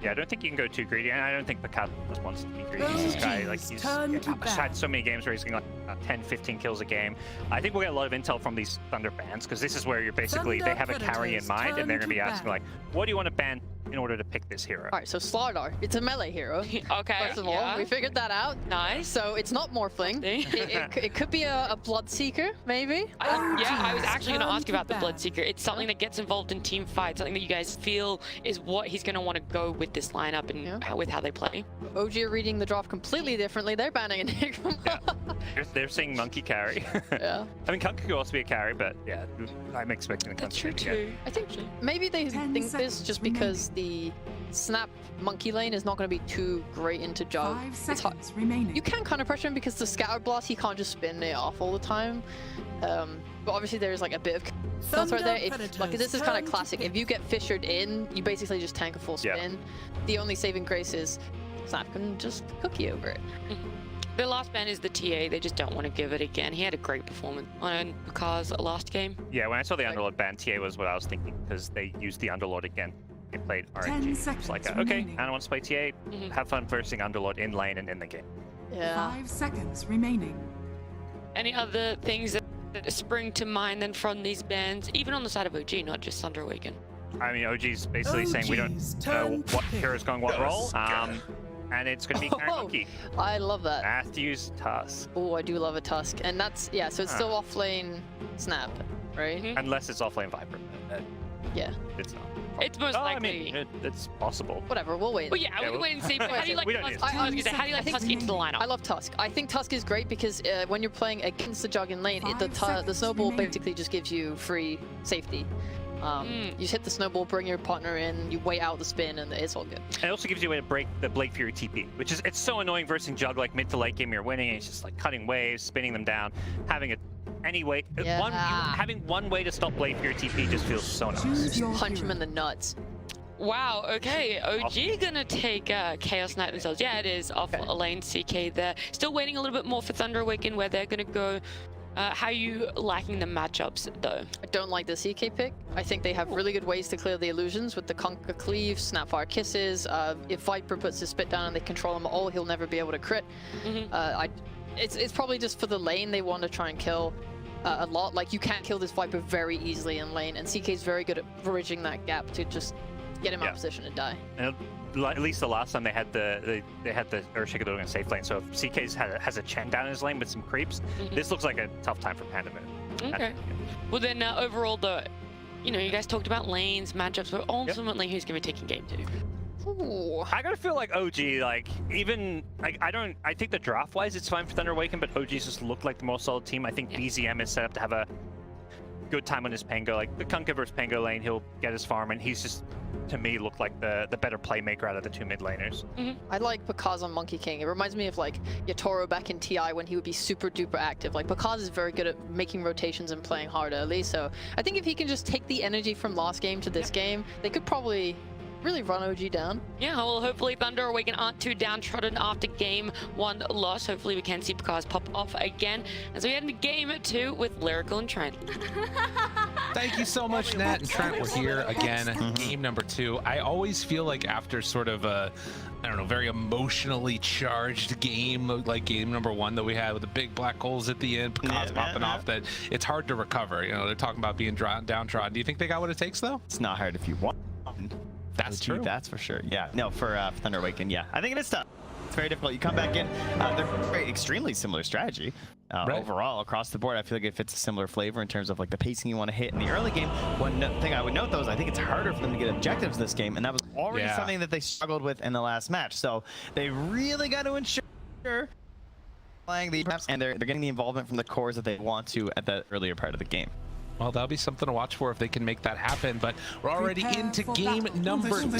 Yeah, I don't think you can go too greedy, and I don't think Picard wants to be greedy. He's this guy, like, he's had so many games where he's getting like 10, 15 kills a game. I think we'll get a lot of intel from these Thunder bans, because this is where you're basically, they have a carry in mind, and they're going to be asking, like, what do you want to ban in order to pick this hero? All right, so Slardar, it's a melee hero. Okay. First of all, we figured that out. Nice. So it's not Morphling. it could be a Bloodseeker, maybe. Yeah, I was actually going to ask you about the Bloodseeker. It's something that gets involved in team fights, something that you guys feel is what he's going to want to go with this lineup and with how they play. OG are reading the draft completely differently. They're banning Enigma. Yeah. They're saying Monkey carry. Yeah. I mean, Kunkka could also be a carry, but yeah, I'm expecting the That's Kunkka true too. I think maybe they think this just because the Snap Monkey lane is not going to be too great into Jug. 5 seconds remaining. You can kind of pressure him because the Scattered Blast, he can't just spin it off all the time. But obviously there's like a bit of that's right there. Like this is kind of classic. If you get fissured in, you basically just tank a full spin. Yep. The only saving grace is Snap can just cook you over it. The last ban is the TA. They just don't want to give it again. He had a great performance on Picard's last game. Yeah, when I saw the Underlord ban, TA was what I was thinking, because they used the Underlord again. They played 10 RNG. seconds It's like, okay, remaining. I don't want to play TA. Have fun versing Underlord in lane and in the game. Yeah. 5 seconds remaining. Any other things that spring to mind then from these bans, even on the side of OG, not just Thunder Awaken? I mean, OG's basically saying we don't know what hero's going what role. And it's going to be Carry Monkey. I love that. Matthews Tusk. Oh, I do love a Tusk. And that's, yeah, so it's still off lane Snap, right? Unless it's offlane Viper. Yeah. It's not. It's most likely. I mean, it's possible. Whatever, we'll wait. Well, yeah, we can wait and see. But how do you like We don't Tusk? need I was gonna say, how do you like Tusk into the lineup? I love Tusk. I think Tusk is great because when you're playing against the Jug in lane, the snowball basically just gives you free safety. You just hit the snowball, bring your partner in, you wait out the spin, and it's all good. And it also gives you a way to break the Blake Fury TP, which is, it's so annoying versus Jug, like mid to late game you're winning, and it's just like cutting waves, spinning them down, having it any way. Having one way to stop Blade Fury TP just feels so nice. Punch him in the nuts. Wow, okay, OG gonna take Chaos Knight themselves. Yeah, it is off lane CK there. Still waiting a little bit more for Thunder Awaken, where they're gonna go. How are you liking the matchups, though? I don't like the CK pick. I think they have really good ways to clear the illusions with the Kunkka Cleave, Snapfire Kisses. If Viper puts his spit down and they control him all, he'll never be able to crit. It's probably just for the lane they want to try and kill a lot. Like, you can't kill this Viper very easily in lane, and CK is very good at bridging that gap to just get him out of position and die. And at least the last time they had the Earthshaker in safe lane. So if CK's has a Chen down in his lane with some creeps, this looks like a tough time for Panda Moon. Okay. Well then, overall, you guys talked about lanes, matchups, but ultimately, who's going to be taking game 2? Ooh. I gotta feel like OG, like, even, like, I think the draft-wise it's fine for Thunder Awaken, but OG's just looked like the most solid team. I think BZM is set up to have a good time on his Pango. Like, the Kunkka versus Pango lane, he'll get his farm, and he's just, to me, looked like the better playmaker out of the two mid laners. I like Pakaz on Monkey King. It reminds me of like Yatoro back in TI when he would be super duper active. Like, Pakaz is very good at making rotations and playing hard early, so I think if he can just take the energy from last game to this game, they could probably really run OG down. Yeah, well, hopefully Thunder Awaken aren't too downtrodden after game 1 loss. Hopefully we can see Pakaz pop off again as we head into game 2 with Lyrical and Trent. Thank you so much, Nat and Trent. We're here again, game number 2. I always feel like after sort of a, I don't know, very emotionally charged game, like game number 1 that we had with the big black holes at the end, Pakaz popping off, that it's hard to recover. You know, they're talking about being downtrodden. Do you think they got what it takes, though? It's not hard if you want. That's true. That's for sure. Yeah. No, for Thunder Awaken, yeah. I think it is tough. It's very difficult. You come back in. They're very extremely similar strategy overall across the board. I feel like it fits a similar flavor in terms of like the pacing you want to hit in the early game. One thing I would note though is I think it's harder for them to get objectives this game, and that was already something that they struggled with in the last match. So they really got to ensure playing the and they're getting the involvement from the cores that they want to at the earlier part of the game. Well, that'll be something to watch for if they can make that happen. But we're already into game number 2.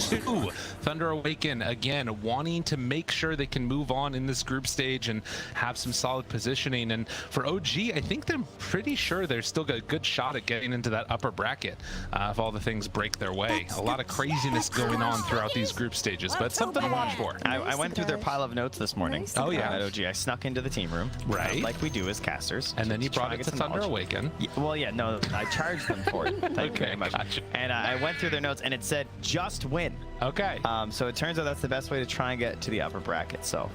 Thunder Awaken, again, wanting to make sure they can move on in this group stage and have some solid positioning. And for OG, I think they're pretty sure they're still got a good shot at getting into that upper bracket if all the things break their way. A lot of craziness going on throughout these group stages, but something to watch for. I went through their pile of notes this morning. Oh, yeah. At OG, I snuck into the team room. Right. Like we do as casters. And then you brought it to Thunder Awaken. Yeah, well, yeah, no. I charged them for it. Thank you very Okay, much. gotcha. And I went through their notes, and it said just win. Okay. So it turns out that's the best way to try and get to the upper bracket. So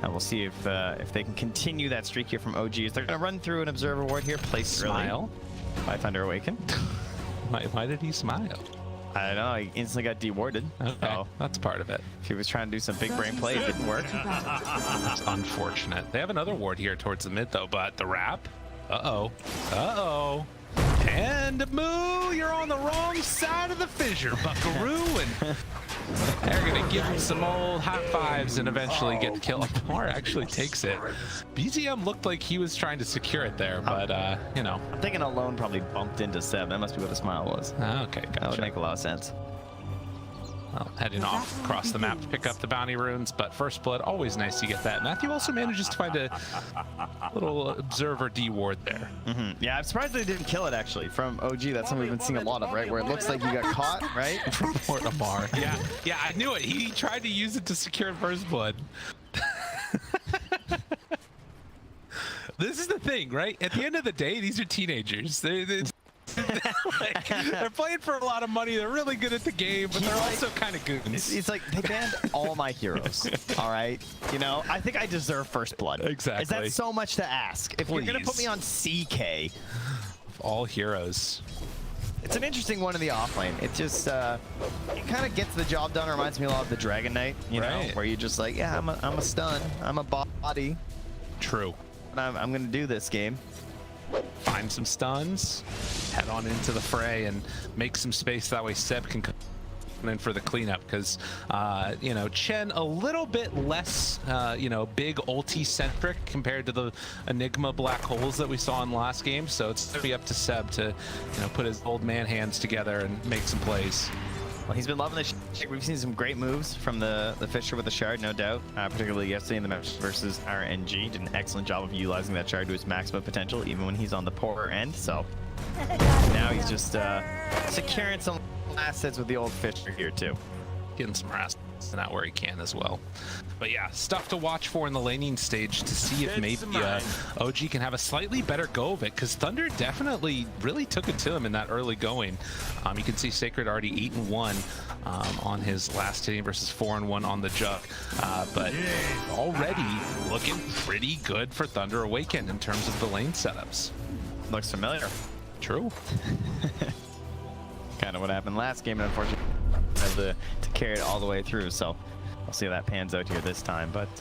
we'll see if they can continue that streak here from OGs. They're going to run through an observer ward here, placed early Smile. by Thunder Awaken. Why did he smile? I don't know. He instantly got dewarded. Okay, So that's part of it. if he was trying to do some big brain play, it didn't work. That's unfortunate. They have another ward here towards the mid, though, but the wrap. Uh-oh. Uh-oh. And Moo, you're on the wrong side of the fissure, buckaroo, and they're gonna give him some old high fives and eventually get the kill. Amar actually takes it. BZM looked like he was trying to secure it there, but you know. I'm thinking Alone probably bumped into Seb. That must be what the smile was. Okay, That would gotcha. make a lot of sense. Well, heading off across the map to pick up the bounty runes, but first blood, always nice to get that. Matthew also manages to find a little observer D ward there. Yeah, I'm surprised they didn't kill it actually. From OG, that's something we've been seeing a lot of, right? Where it looks like you got caught, right? From Port Amar. Yeah, I knew it. He tried to use it to secure first blood. This is the thing, right? At the end of the day, these are teenagers. They're playing for a lot of money. They're really good at the game, but they're also kind of goons. It's like they banned all my heroes. All right, you know, I think I deserve first blood. Exactly. Is that so much to ask? If you're gonna put Please. me on CK, All heroes. it's an interesting one in the off lane. It just it kind of gets the job done. Reminds me a lot of the Dragon Knight, you know, Right. where you're just like, yeah, I'm a stun, I'm a body, True. but I'm gonna do this game. Find some stuns, head on into the fray, and make some space. That way Seb can come in for the cleanup, because you know, Chen a little bit less you know, big ulti centric compared to the Enigma black holes that we saw in the last game. So it's gonna be up to Seb to, you know, put his old man hands together and make some plays. Well, he's been loving this. We've seen some great moves from the Fisher with the shard, no doubt. Particularly yesterday in the match versus RNG. Did an excellent job of utilizing that shard to its maximum potential, even when he's on the poorer end. So now he's just securing some assets with the old Fisher here too. Getting some rest out where he can as well. But yeah, stuff to watch for in the laning stage to see if maybe OG can have a slightly better go of it, because Thunder definitely really took it to him in that early going. You can see Sacred already 8-1 on his last inning versus 4-1 on the jug, but already looking pretty good for Thunder Awaken in terms of the lane setups. Looks familiar. True. Kind of what happened last game, and unfortunately able to carry it all the way through. So we'll see how that pans out here this time. But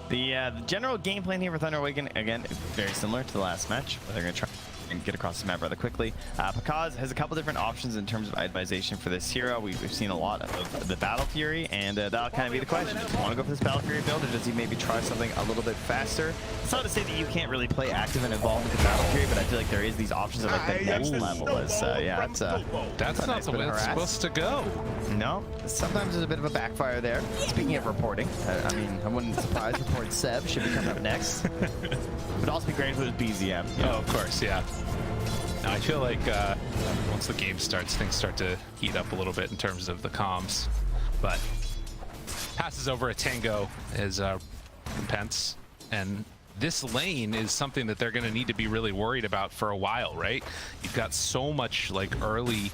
the general game plan here for Thunder Awaken, again, very similar to the last match, where they're going to try and get across the map rather quickly. Pakaz has a couple different options in terms of itemization for this hero. We've seen a lot of the Battle Fury, and that'll kind of be the question. Does he want to go for this Battle Fury build, or does he maybe try something a little bit faster? It's not to say that you can't really play active and involved with the Battle Fury, but I feel like there is these options at like the next level. Yeah, That's not the way it's supposed to go. no, sometimes there's a bit of a backfire there. Speaking of reporting, I mean, I wouldn't surprise report Seb should be coming up next. Would also be great if it was BZM. Oh, of course, yeah. Now, I feel like once the game starts, things start to heat up a little bit in terms of the comms. But passes over a Tango as Pence, and this lane is something that they're going to need to be really worried about for a while, right? You've got so much like early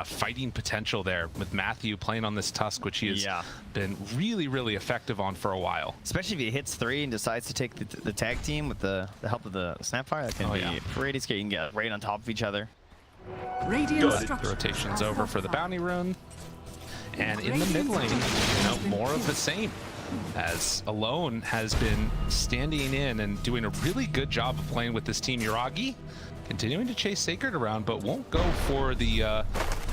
fighting potential there with Matthew playing on this Tusk, which he has been really, really effective on for a while. Especially if he hits 3 and decides to take the tag team with the help of the Snapfire, that can be pretty scary. You can get right on top of each other. Radiant The structures rotation's are over for the bounty fortified. rune. And in the mid lane, you know, more of the same, as Alone has been standing in and doing a really good job of playing with this team. Yuragi continuing to chase Sacred around, but won't go for the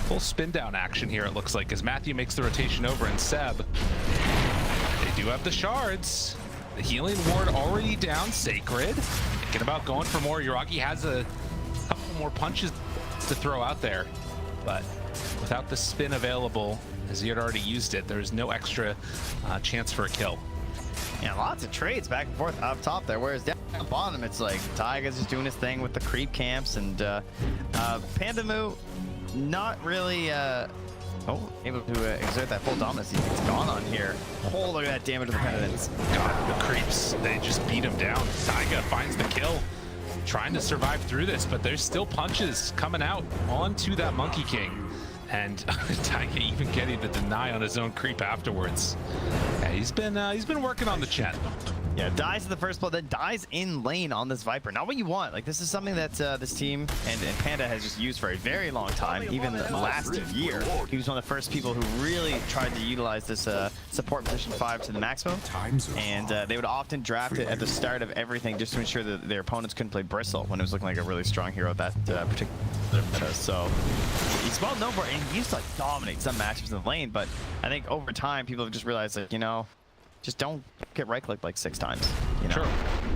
full spin down action here, it looks like, as Matthew makes the rotation over, and Seb, they do have the shards. The healing ward already down. Sacred thinking about going for more. Yuragi has a couple more punches to throw out there, but without the spin available, as he had already used it, there's no extra chance for a kill. Yeah, lots of trades back and forth up top there, whereas down the bottom, it's like Taiga's just doing his thing with the creep camps, and Pandamu not really able to exert that full dominance he's gone on here. Oh, look at that damage to the Penitents. God, the creeps, they just beat him down. Taiga finds the kill. trying to survive through this, but there's still punches coming out onto that Monkey King. And Taiga even getting the deny on his own creep afterwards. Yeah, he's been working on the Chen. Yeah, dies in the first blow, then dies in lane on this Viper. Not what you want. Like, this is something that this team and Panda has just used for a very long time. Even last year, he was one of the first people who really tried to utilize this support position 5 to the maximum. And they would often draft it at the start of everything just to ensure that their opponents couldn't play Bristle when it was looking like a really strong hero at that particular meta. So he's well known for it, and he used to like dominate some matchups in the lane. But I think over time, people have just realized that, you know, just don't get right-clicked like 6 times. You know? Sure.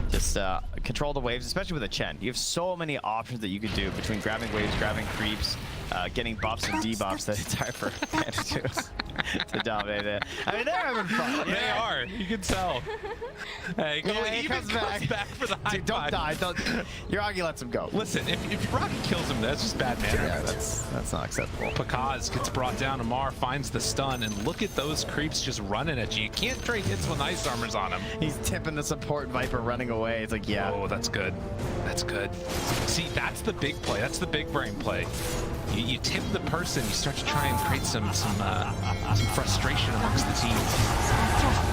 Just control the waves, especially with a Chen. You have so many options that you could do between grabbing waves, grabbing creeps, getting buffs and debuffs that it's hard for Panda to dominate it. I mean, they're having fun. They are. You can tell. Hey, he comes back for the high Dude, don't die. Don't. Yuragi lets him go. Listen, if Yuragi kills him, that's just bad manner. Yeah, that's not acceptable. Pakaz gets brought down. Amar finds the stun, and look at those creeps just running at you. You can't trade hits when ice armor's on him. He's tipping the support Viper running away. It's like, yeah. Oh, that's good. That's good. See, that's the big play. That's the big brain play. You tip the person, you start to try and create some frustration amongst the team.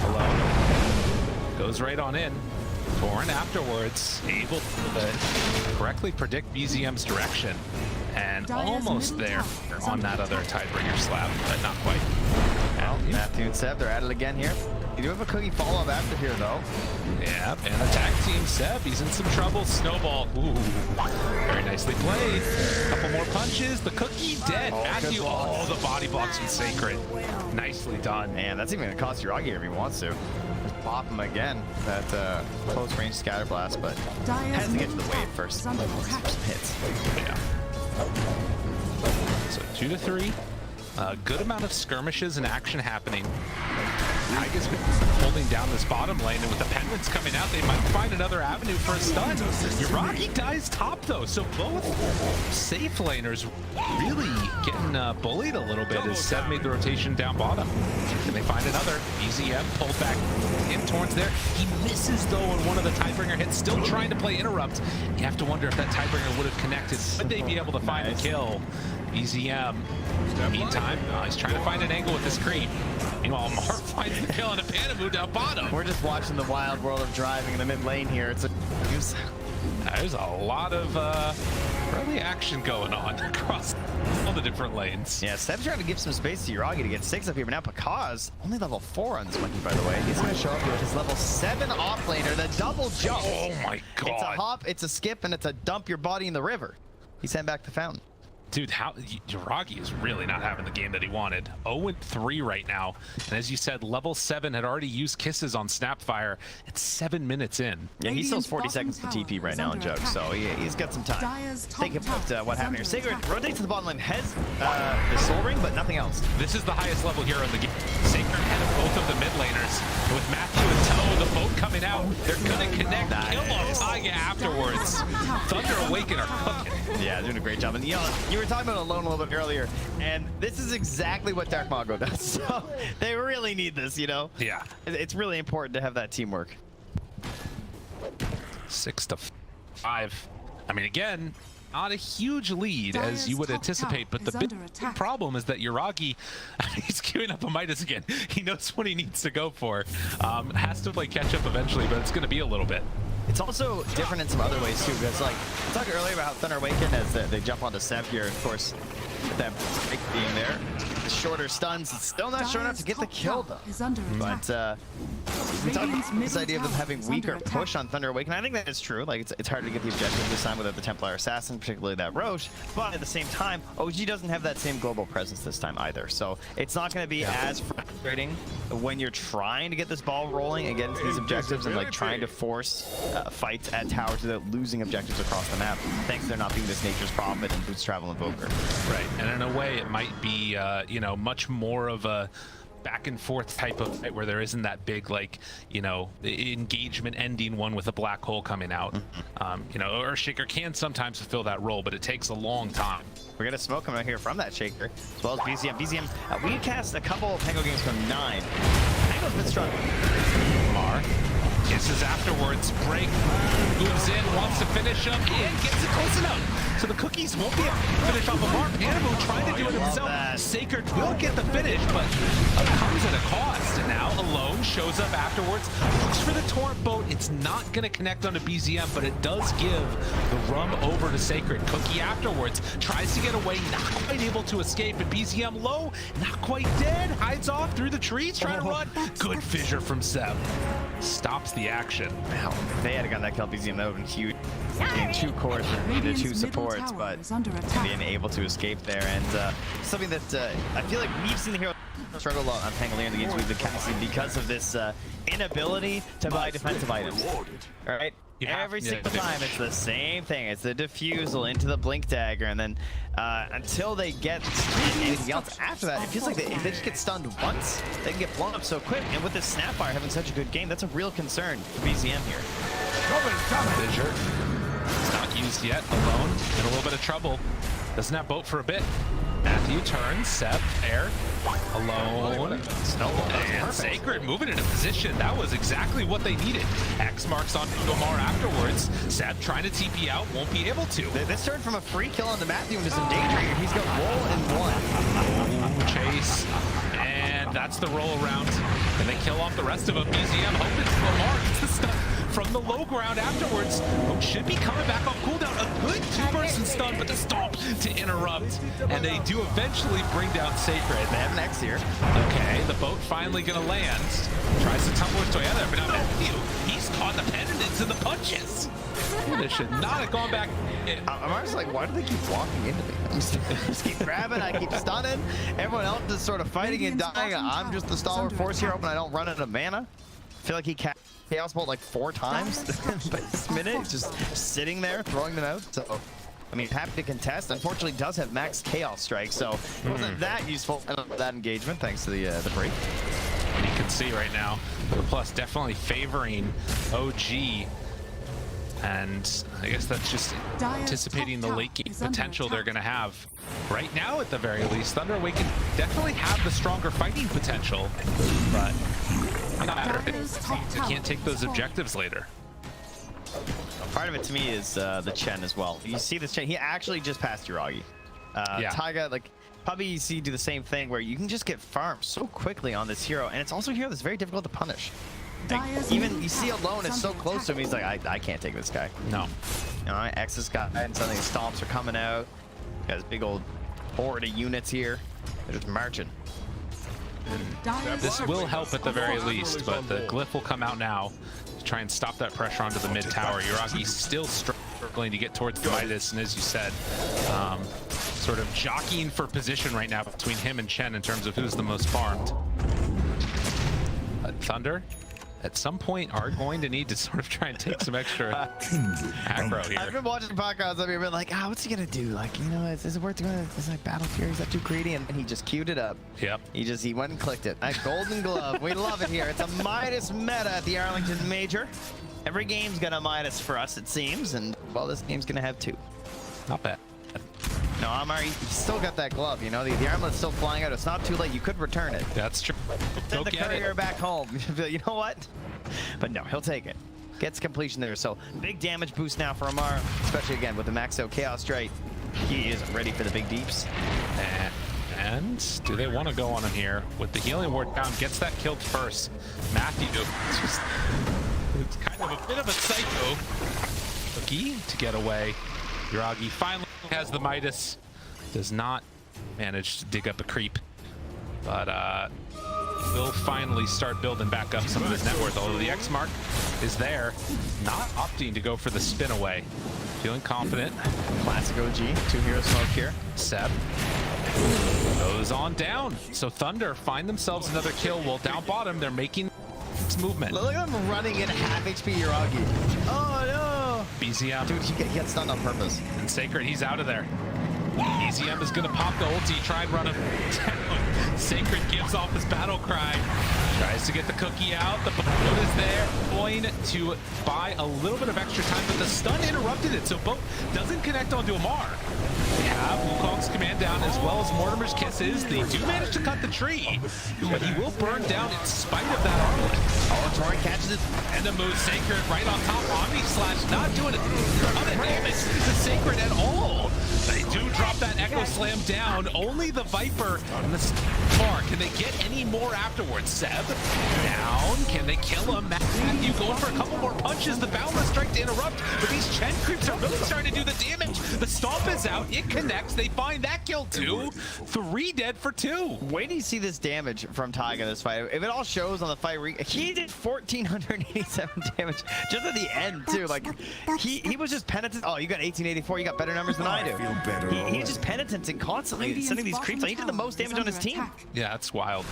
Hello. Goes right on in. Torn afterwards, able to correctly predict BZM's direction. And almost there on that other Tidebringer slap, but not quite. Well, Matthew and Seb, they're at it again here. You do have a cookie follow-up after here, though. Yeah, and attack team Seb, he's in some trouble. Snowball, ooh, very nicely played. Couple more punches, the cookie dead. Matthew, oh, the body blocks from Sacred. Nicely done. Man, that's even gonna cost Yuragi if he wants to. Just pop him again, that close range scatter blast, but has to get to the wave first. Some hits. Yeah. So 2 to 3. A good amount of skirmishes and action happening. Taiga's been holding down this bottom lane, and with the penguins coming out, they might find another avenue for a stun. Yuragi dies top, though, so both safe laners really getting bullied a little bit as Seb made the rotation down bottom. Can they find another? BZM pulled back in towards there. He misses, though, on one of the Tidebringer hits, still trying to play interrupt. You have to wonder if that Tidebringer would have connected. Would they be able to find a kill? BZM. Meantime, he's trying to find an angle with this creep. Meanwhile, Mark finds the kill on a Panamu down bottom. We're just watching the wild world of driving in the mid lane here. It's There's a lot of early action going on across all the different lanes. Yeah, Seb's trying to give some space to Yuragi to get 6 up here, but now Pakaz, only level 4 on this monkey, by the way. He's going to show up here with his level 7 offlaner, the double jump. Oh my god. It's a hop, it's a skip, and it's a dump your body in the river. He sent back the fountain. Dude, Yuragi is really not having the game that he wanted. 0-3 right now. And as you said, level 7 had already used kisses on Snapfire. It's 7 minutes in. Yeah, he still has 40 seconds to TP right now in Jug, so he's got some time. Think about what happened here. Sacred rotates to the bottom lane, has the Soul Ring, but nothing else. This is the highest level hero in the game. Sacred ahead of both of the mid laners. And with Matthew and Toe, the boat coming out, they're going to connect, kill off Taiga afterwards. Thunder Awaken are cooking. Yeah, doing a great job. And you know, you were talking about Alone a little bit earlier, and this is exactly what Dark Mago does. So they really need this, you know? Yeah. It's really important to have that teamwork. 6 to 5. I mean, again, not a huge lead as you would anticipate, but the big problem is that Yuragi, he's queuing up a Midas again. He knows what he needs to go for. Has to like catch up eventually, but it's going to be a little bit. It's also different in some other ways too, because like I talked earlier about how Thunder Awaken as they jump onto Seb here, of course, with that break being there, the shorter stuns, it's still not short enough to get the kill though. But we talked about this idea of them having weaker push on Thunder Awaken. I think that is true. Like it's harder to get the objective this time without the Templar Assassin, particularly that Roche. But at the same time, OG doesn't have that same global presence this time either. So it's not going to be as frustrating when you're trying to get this ball rolling and get into these objectives and like trying to force fights at towers without losing objectives across the map, thanks to there not being this Nature's Prophet and Boots Travel Invoker. Right, and in a way it might be, you know, much more of a back and forth type of fight where there isn't that big, like, you know, engagement ending one with a black hole coming out. You know, Earthshaker can sometimes fulfill that role, but it takes a long time. We're gonna smoke him out here from that Shaker, as well as BZM. BZM, we cast a couple of Pango games from 9. Pango's been struggling. Kisses afterwards, break, moves in, wants to finish up, and gets it close enough. So the Cookies won't be able to finish off a mark. Panamu trying to do it himself. Sacred will get the finish, but it comes at a cost. And now Alone shows up afterwards, looks for the Torrent boat. It's not going to connect onto BZM, but it does give the rum over to Sacred. Cookie afterwards tries to get away, not quite able to escape, and BZM low, not quite dead, hides off through the trees, trying to run. Good fissure from Seb. Stops the action. Wow, if they had gotten that kill, BZM, that would have been huge. Getting 2 cores into 2 supports, but being able to escape there. And something that I feel like we've seen the hero struggle a lot on Pangolier in the games we've been casting because of this inability to buy defensive items. All right? Every single time it's the same thing. It's the defusal into the blink dagger, and then until they get anything else after that, it feels like if they just get stunned once, they can get blown up so quick. And with this Snapfire having such a good game, that's a real concern for BZM here. Fissure. It's not used yet. Alone in a little bit of trouble. Doesn't have boat for a bit. Matthew turns, Seb, air, Alone, Snowball, and Sacred moving into position. That was exactly what they needed. X marks on Gomar afterwards. Seb trying to TP out, won't be able to. This turned from a free kill onto Matthew into some danger here. He's got roll in 1. Ooh, chase, and that's the roll around. And they kill off the rest of them. BZM hoping Gomar gets the stuff from the low ground afterwards. Should be coming back off cooldown. A good 2-person stun, but the stomp to interrupt. And they do eventually bring down Sacred. They have an X here. Okay, the boat finally gonna land. Tries to tumble his way out there, but now Matthew, he's caught the pendants and the punches. It should not have gone back in. I'm just like, why do they keep walking into me? I just keep grabbing, I keep stunning. Everyone else is sort of fighting and dying. I'm just the stalwart force hero, and I don't run out of mana. I feel like he cast Chaos Bolt like 4 times by this minute. He's just sitting there, throwing them out. So, I mean, happy to contest. Unfortunately, does have max Chaos Strike, so it wasn't that useful in that engagement, thanks to the break. And you can see right now, the plus definitely favoring OG. And I guess that's just anticipating the late game potential they're going to have. Right now, at the very least, Thunder Awaken definitely have the stronger fighting potential, but it doesn't matter. They can't take those objectives later. Part of it to me is the Chen as well. You see this Chen, he actually just passed Yuragi. Taiga, like, probably you see do the same thing where you can just get farmed so quickly on this hero, and it's also a hero that's very difficult to punish. Like, even you see Alone is so close to him, he's like, I can't take this guy. No. You know, X's got and suddenly stomps are coming out. Got this big old horde of units here. They're just marching. This will help at the very least, but the glyph will come out now to try and stop that pressure onto the mid tower. Yuragi's still struggling to get towards the Midas, and as you said, sort of jockeying for position right now between him and Chen in terms of who's the most farmed. Thunder, at some point, are going to need to sort of try and take some extra aggro here. I've been watching podcasts of you, been like, what's he gonna do? Like, you know, is it worth doing? Is like Battle Fury? Is that too greedy? And he just queued it up. Yep. He went and clicked it. That golden glove. We love it here. It's a Midas meta at the Arlington Major. Every game's got a Midas for us, it seems, and well, this game's gonna have 2. Not bad. No, Amari, you still got that glove, you know? The armlet's still flying out. It's not too late. You could return it. That's true. Send the courier back home. You know what? But no, he'll take it. Gets completion there. So big damage boost now for Amar, especially again with the max out Chaos Strike. He is ready for the big deeps. And do they want to go on him here? With the healing ward down, gets that killed first. Matthew, it's kind of a bit of a psycho. Cookie to get away. Yuragi finally has the Midas. Does not manage to dig up a creep. But will finally start building back up some of his net worth, although the X mark is there. Not opting to go for the spin away. Feeling confident. Classic OG. 2 hero smoke here. Seb goes on down. So Thunder find themselves another kill. While down bottom, they're making movement. Look at them running in half HP Yuragi. Oh no! BZM. Dude, he gets stunned on purpose. And Sacred, he's out of there. BZM is gonna pop the ulti, try and run him down. Sacred gives off his battle cry. Tries to get the cookie out. The boat is there. Going to buy a little bit of extra time, but the stun interrupted it, so boat doesn't connect onto Amar. They have Wukong's command down as well as Mortimer's kisses. They do manage to cut the tree, but he will burn down in spite of that armlet. Oh, Tori catches it. And the move Sacred right on top. Omni Slash not doing a ton of damage to Sacred at all. They do drop that Echo Slam down. Only the Viper on the far. Can they get any more afterwards? Seb down. Can they kill him? Matthew going for a couple more punches. The Boundless Strike to interrupt, but these Chen creeps are really starting to do the damage. The Stomp is out. It connects. They find that kill too. 3 dead for 2. Wait till you see this damage from Taiga this fight. If it all shows on the fight, he did 1,487 damage just at the end too. Like he was just penitent. Oh, you got 1884. You got better numbers than I do. He's just penitenting constantly, sending these creeps. He did the most damage on his team. Yeah, that's wild.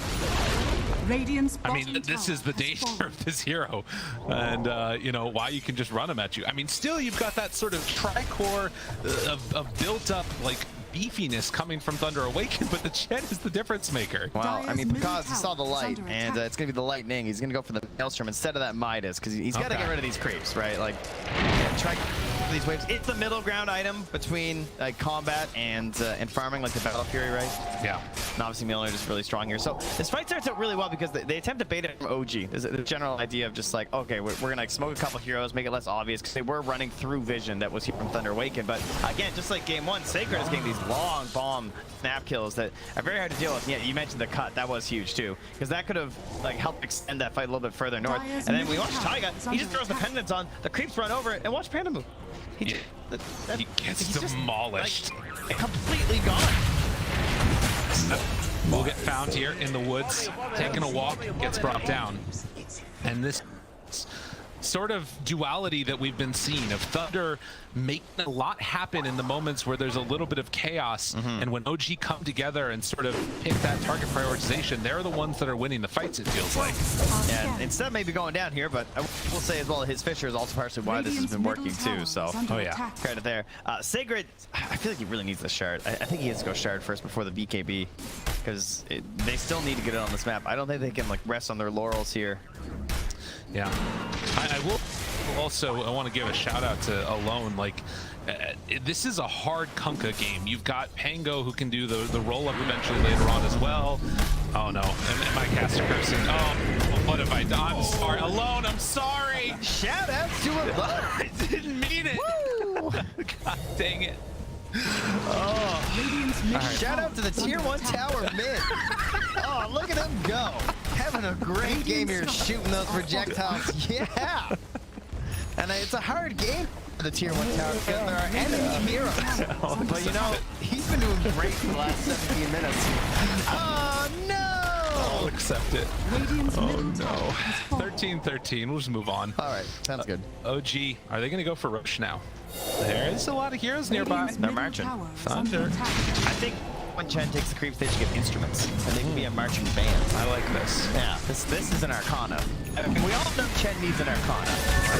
Radiant's I mean, this is the danger of this hero, and you know why you can just run him at you. I mean, still you've got that sort of tricore of built-up like beefiness coming from Thunder Awaken, but the Chen is the difference maker. Well, I mean, because he saw the light, and it's gonna be the lightning. He's gonna go for the Maelstrom instead of that Midas, because he's got to get rid of these creeps, right? Like, try these waves. It's the middle ground item between like combat and farming, like the Battle Fury, right? Yeah. And obviously Mjolnir is really strong here. So this fight starts out really well because they attempt to bait it from OG. There's the general idea of just like, okay, we're gonna like smoke a couple heroes, make it less obvious, because they were running through vision that was here from Thunder Awaken. But again, just like game 1, Sacred is getting these long bomb snap kills that are very hard to deal with. Yeah, you mentioned the cut. That was huge too, because that could have like helped extend that fight a little bit further north. And then we watch Taiga. He just throws the pendants on. The creeps run over it, and watch Panda move. He gets demolished. Just, like, completely gone. We'll get found here in the woods, taking a walk, gets brought down. And this sort of duality that we've been seeing of Thunder making a lot happen in the moments where there's a little bit of chaos, and when OG come together and sort of pick that target prioritization, they're the ones that are winning the fights, it feels like. Yeah, instead of maybe going down here, but I will say as well, his Fisher is also partially why this has been working too, so credit there. Sacred, I feel like he really needs the shard. I think he has to go shard first before the BKB, because they still need to get it on this map. I don't think they can like rest on their laurels here. Yeah, I will also, I want to give a shout out to Alone. Like, this is a hard Kunkka game. You've got Pango who can do the roll up eventually later on as well. Oh no, am I casting cursing? Oh, what have I done? I'm sorry, Alone, I'm sorry. Shout out to Alone. I didn't mean it. God dang it. Oh. Right. Shout out to the tier 1 tower mid. Oh, look at him go. Having a great game here shooting those projectiles. Yeah. And it's a hard game for the tier 1 tower because there are enemy heroes. But you know, he's been doing great for the last 17 minutes. Oh no! I'll accept it. Oh no. 13-13, we'll just move on. All right, sounds good. OG, are they gonna go for Roche now? There's a lot of heroes nearby. They're marching. Thunder. I think when Chen takes the creeps, they should get instruments, and they can be a marching band. I like this. Yeah, this is an Arcana. I mean, we all know Chen needs an Arcana.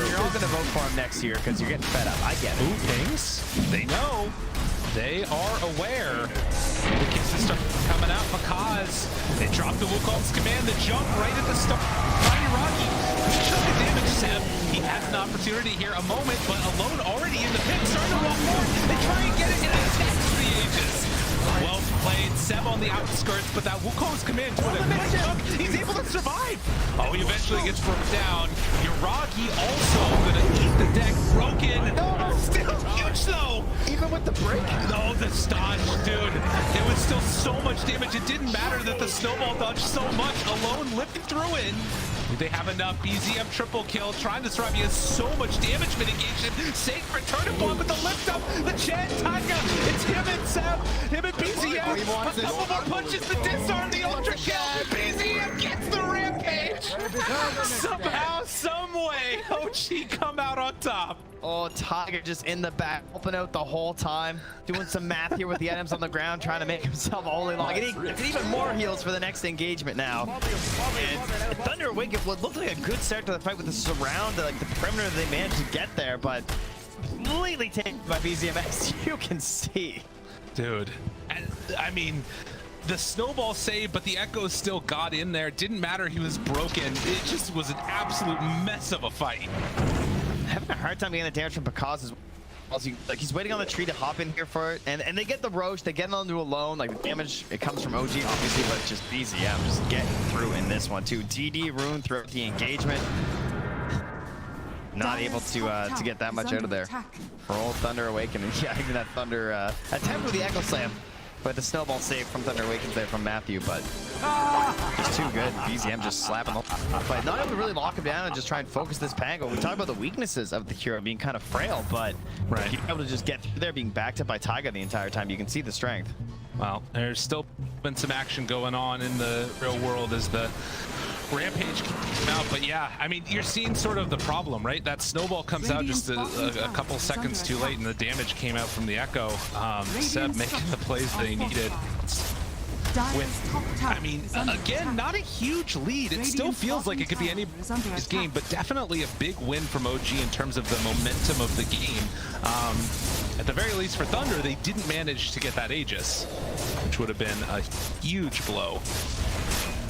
You're all gonna vote for him next year because you're getting fed up. I get it. Ooh, Kings. They know. They are aware. The kisses start coming out because they drop the Wukong's command, the jump right at the start. Tiny Rocky, chunk of damage to him. He has an opportunity here, a moment, but Alone already in the pit, starting to walk forward. They try and get it, and it attacks the Aegis. Well played, Seb on the outskirts, but that Wukong's command to a nice jump, he's able to survive. Oh, he eventually gets broken down. Yuragi also gonna eat the deck, broken. No, still huge though. Even with the break. No, the dodge, dude. It was still so much damage. It didn't matter that the snowball dodged so much. Alone lived through it. They have enough. BZM triple kill, trying to survive. He has so much damage mitigation. Sacred return bomb with the lift up. The Chen, Taiga. It's him and Seb. Him and BZM. A couple more punches to disarm the ultra kill. BZM gets the rampage. Somehow, some way, OG come out on top. Oh, Tiger just in the back, helping out the whole time, doing some math here with the items on the ground, trying to make himself only long. It's even more heals for the next engagement now. And Thunder Awaken what looked like a good start to the fight with the surround, like the perimeter they managed to get there, but completely taken by BZMS. You can see. Dude, I mean, the snowball saved, but the Echo still got in there. Didn't matter, he was broken. It just was an absolute mess of a fight. Having a hard time getting the damage from Pakaz as well. Like, he's waiting on the tree to hop in here for it, and they get the Roche, they get onto a lone. Like, the damage, it comes from OG obviously, but it's just BZM just getting through in this one too. DD Rune throughout the engagement, not able to get that much out of there for old Thunder Awaken. And yeah, even that Thunder attempt with the Echo Slam, but the snowball save from Thunder Awakens there from Matthew, but just too good. BZM just slapping the fight. Not able to really lock him down and just try and focus this Pango. We talk about the weaknesses of the hero being kind of frail, but if you're able to just get through there being backed up by Taiga the entire time, you can see the strength. Well, there's still been some action going on in the real world as the Rampage came out, but yeah, I mean, you're seeing sort of the problem, right? That snowball comes out just a couple seconds too late, and the damage came out from the Echo. Seb making the plays they needed. With, I mean, again, not a huge lead. It still feels like it could be anybody's game, but definitely a big win from OG in terms of the momentum of the game. At the very least for Thunder, they didn't manage to get that Aegis, which would have been a huge blow.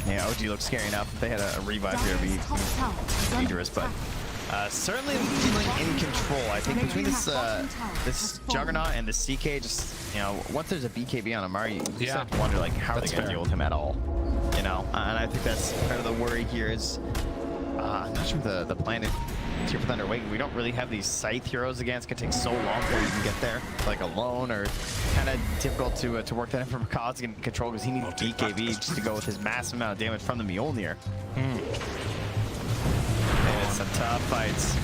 Yeah, OG looks scary enough. If they had a revive here, it'd be dangerous, but certainly feeling in control. I think between this Juggernaut and the CK, just, you know, once there's a BKB on Amari, you start to wonder, like, how are they going to deal with him at all? You know, and I think that's part of the worry here is, I'm not sure the plan is here for Thunder Awaken. We don't really have these Scythe heroes again. It's going to take so long before you can get there, like alone, or kind of difficult to work that in for Pakaz to get control because he needs BKB just to go with his massive amount of damage from the Mjolnir. And it's some tough fights.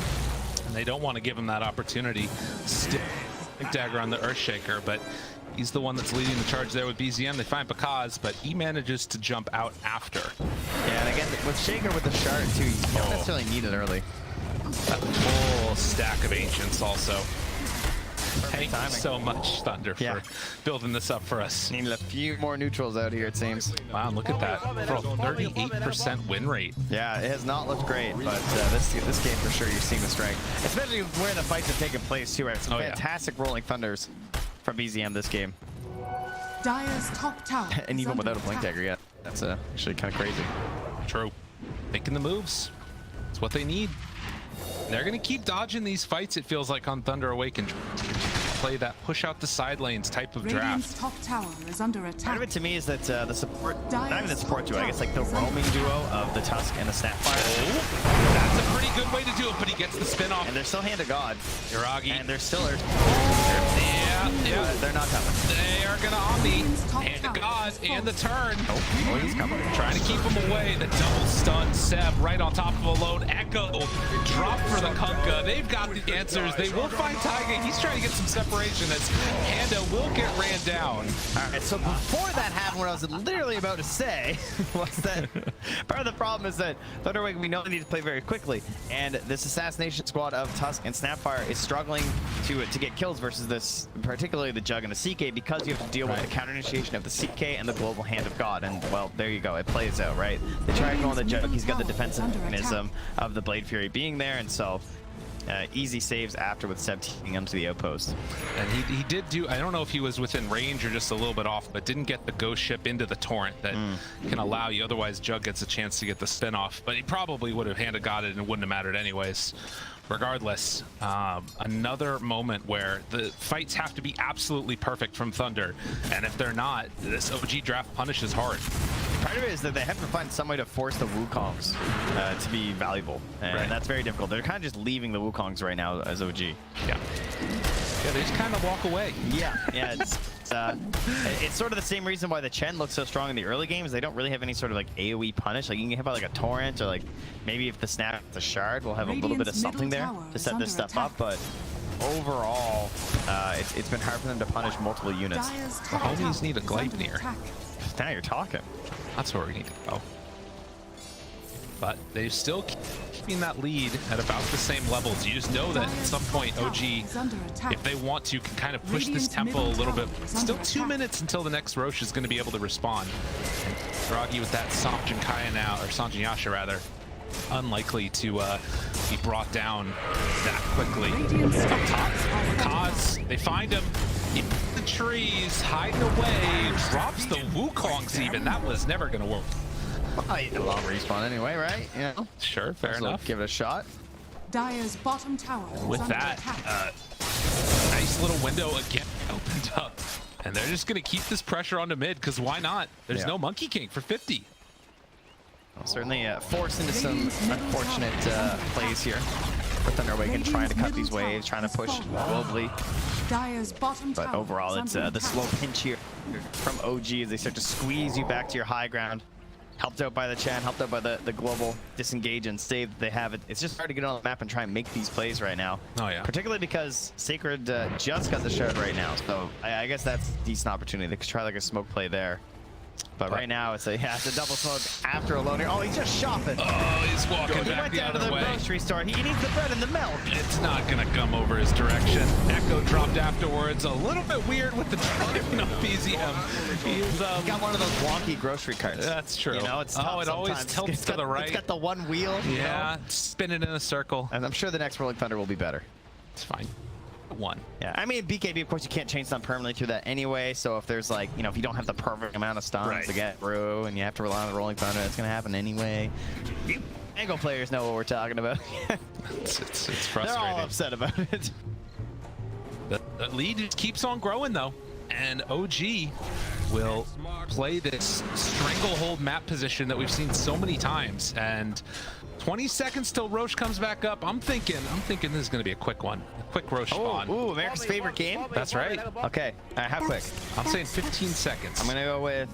And they don't want to give him that opportunity. Still dagger on the Earthshaker, but he's the one that's leading the charge there with BZM. They find Pakaz, but he manages to jump out after. Yeah, and again, with Shaker with the shard too, you don't necessarily need it early. That full stack of Ancients also. Thank you so much, Thunder, for building this up for us. Needed a few more neutrals out here, it seems. Wow, look at that. For a 38% win rate. Yeah, it has not looked great, but this game for sure, you're seeing the strength. Especially where the fights have taken place too, right? Some fantastic rolling Thunders from BZM this game. Dire's top tower and even without a Blink Dagger yet. That's actually kind of crazy. True. Making the moves. It's what they need. They're going to keep dodging these fights, it feels like, on Thunder Awaken. Play that push out the side lanes type of draft. Top tower is under attack. Part of it to me is that the support, not even the support duo, I guess like the roaming duo of the Tusk and the Snapfire. Oh, that's a pretty good way to do it, but he gets the spin off. And they're still Hand of God. Iragi. And they're still Yeah. They're not coming. They are going to Omni. Hand of God and the turn. Oh, he's coming. Trying to keep him away. The double stun. Seb right on top of a load. Echo drop for the Kunkka. They've got the answers. They will find Taiga. He's trying to get some separation as Handa will get ran down. All right, so before that happened, what I was literally about to say was that part of the problem is that Thunder Awaken, we know they need to play very quickly, and this assassination squad of Tusk and Snapfire is struggling to get kills versus this, particularly the Jug and the CK, because you have to deal with the counter initiation of the CK and the global Hand of God. And well, there you go, it plays out, right? They try to go on the Jug, he's got the defensive mechanism of the Blade Fury being there, and so easy saves after with Seb teaming him to the outpost. And he did do, I don't know if he was within range or just a little bit off, but didn't get the ghost ship into the torrent that can allow you. Otherwise, Jug gets a chance to get the spin off, but he probably would have handed got it and it wouldn't have mattered anyways. Regardless, another moment where the fights have to be absolutely perfect from Thunder, and if they're not, this OG draft punishes hard. Part of it is that they have to find some way to force the Wukongs to be valuable, and that's very difficult. They're kind of just leaving the Wukongs right now as OG. Yeah, they just kind of walk away. Yeah, it's sort of the same reason why the Chen looks so strong in the early games. They don't really have any sort of like AoE punish. Like you can hit by like a torrent, or like maybe if the snap the shard, we'll have a little bit of something there to set this stuff up. But overall, it's been hard for them to punish multiple units. The homies need a Gleipnir. Now you're talking. That's where we need to go. But they're still keeping that lead at about the same levels. You just know that at some point OG, if they want to, can kind of push this tempo a little bit. Still 2 minutes until the next Roche is going to be able to respond. And Draghi with that Sanjin Kaya now, or Sanjin Yasha rather, unlikely to be brought down that quickly. Up top, Kaz, they find him. In the trees, hiding away, drops the Wukongs even. That was never gonna work. A long respawn anyway, right? Yeah. Sure, fair enough. Give it a shot. Dire's bottom tower is With under that, attack. nice little window again opened up. And they're just gonna keep this pressure onto mid, because why not? There's no Monkey King for 50. Well, certainly forced into some unfortunate plays here. For Thunder Awaken trying to cut these waves, trying to push globally. Dire's bottom But tower overall, is it's under the attack. slow pinch here from OG as they start to squeeze you back to your high ground. Helped out by the Chen, helped out by the global disengage and save that they have. It's just hard to get on the map and try and make these plays right now. Oh, yeah. Particularly because Sacred just got the shard right now. So I guess that's a decent opportunity. They could try like a smoke play there. But right now, it's a double smoke after a loader. Oh, he's just shopping. Oh, he's walking He back went the down to other the way. grocery store. He needs the bread and the milk. It's not gonna come over his direction. Echo dropped afterwards. A little bit weird with the driving of BZM. He's Got one of those wonky grocery carts. That's true. You know, it's tough it always sometimes. tilts It's to got- the right. It's got the one wheel. you Yeah, know? spin it in a circle. And I'm sure the next Rolling Thunder will be better. It's fine. One. Yeah, I mean, BKB, of course, you can't change stun permanently through that anyway, so if there's like, if you don't have the perfect amount of stuns Right. to get through and you have to rely on the Rolling Thunder, it's going to happen anyway. Angle players know what we're talking about. It's They're frustrating. all upset about it. The lead just keeps on growing though, and OG will play this stranglehold map position that we've seen so many times. And 20 seconds till Roche comes back up. I'm thinking this is going to be a quick one, a quick Roche spawn. Ooh, America's favorite game? That's right. Okay, all right, how quick? I'm saying 15 seconds. I'm going to go with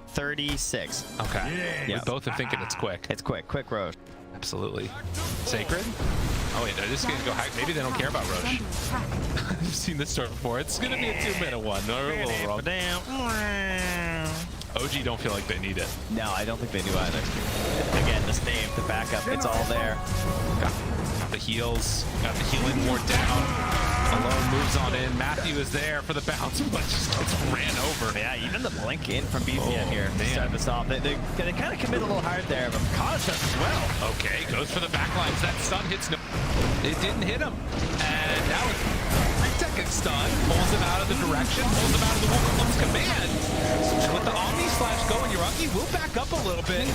36. Okay. Yeah. We both are thinking it's quick. It's quick Roche. Absolutely. Sacred? Oh wait, they're just going to go high. Maybe they don't care about Roche. I've seen this story before. It's going to be a 2-minute one. No, we're a little wrong. OG don't feel like they need it. No, I don't think they do either. Again, this name, the backup, it's all there. Got the heals, got the healing ward down. Alone moves on in. Matthew is there for the bounce, but just gets ran over. Yeah, even the blink in from BZM here to start this off. They kind of commit a little hard there, but Kaz does as well. Okay, goes for the backlines. That stun hits no. It didn't hit him. And now it's second stun. Pulls him out of the direction, pulls him out of the Wolverhampton's command. And with the Omni Slash going, Yuragi will back up a little bit.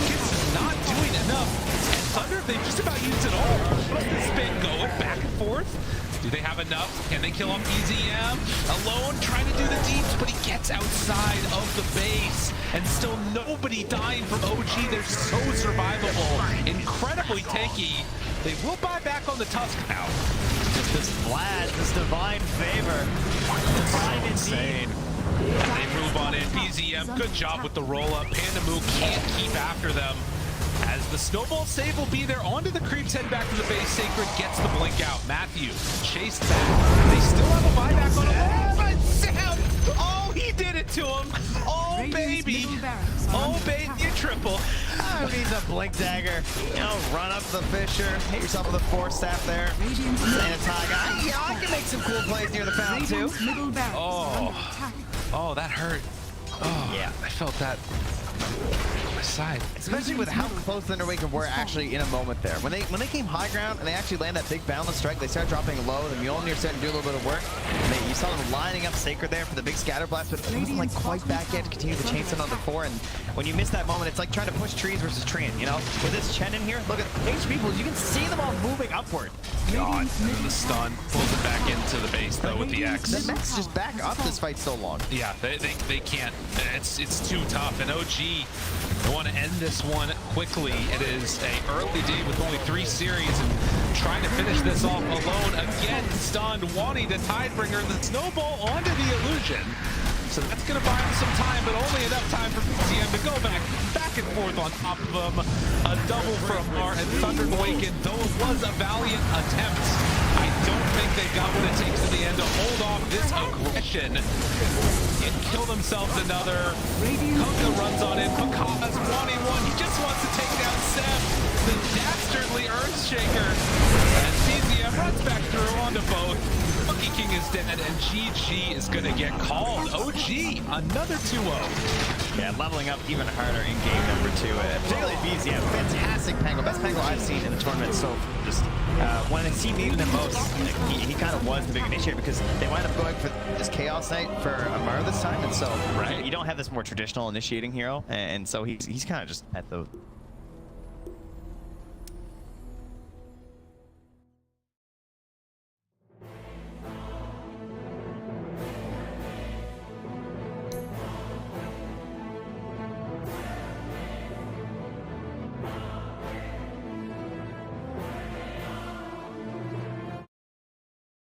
Kiss is not doing enough. And Thunder, they just about used it all. What's this spin going back and forth? Do they have enough? Can they kill off BZM? Alone trying to do the deeps, but he gets outside of the base. And still nobody dying from OG. They're so survivable. Incredibly tanky. They will buy back on the Tusk now. Just this Vlad, this divine favor. Divine indeed. They move on in. BZM, good job with the roll-up. Pandamoo can't keep after them. As the snowball save will be there, onto the creeps, head back to the base. Sacred gets the blink out. Matthew chased back. They still have a buyback on him. Oh, but Sam! Oh, he did it to him. Oh, Radiant's baby. middle barracks are Oh, under baby, attack. you triple. I mean, the blink dagger. Run up the Fisher, hit yourself with a force staff there. Radiant's And a Tiger. Yeah, I can make some cool plays near the fountain too. Radiant's middle barracks are under Oh. attack. Oh, that hurt. Oh, Yeah. I felt that on my side. Especially with how close Thunder Awaken were actually in a moment there. When they came high ground and they actually land that big boundless strike, they started dropping low. The Mjolnir started to do a little bit of work. And you saw them lining up Sacred there for the big scatter blast, but it wasn't like quite back yet to continue the chain stun on the 4. And when you miss that moment, it's like trying to push trees versus treant, you know? With this Chen in here, look at HP pools, you can see them all moving upward. God, and the stun pulls it back into the base though with the X. The Mets just back up this fight so long. Yeah, they can't. It's too tough. And OG, they want to end this one quickly. It is a early day with only 3 series and trying to finish this off alone. Again, stunned, wanting to Tidebringer the snowball onto the illusion. So that's going to buy him some time, but only enough time for BZM to go back and forth on top of him. A double from Mar and Thunder Awaken, though it was a valiant attempt. I don't think they got what it takes in the end to hold off this aggression and kill themselves another. Kunkka runs on in, Pakaz wanting one. He just wants to take down Seb, the dastardly Earthshaker. And BZM runs back through onto both. Monkey King is dead, and GG is going to get called. OG, another 2-0. Yeah, leveling up even harder in game number 2. Particularly BZM, fantastic Pango. Best Pango I've seen in the tournament. So just when the team needed him most, he kind of was the big initiator because they wind up going for this Chaos Knight for Amar this time. And so you don't have this more traditional initiating hero. And so he's kind of just at the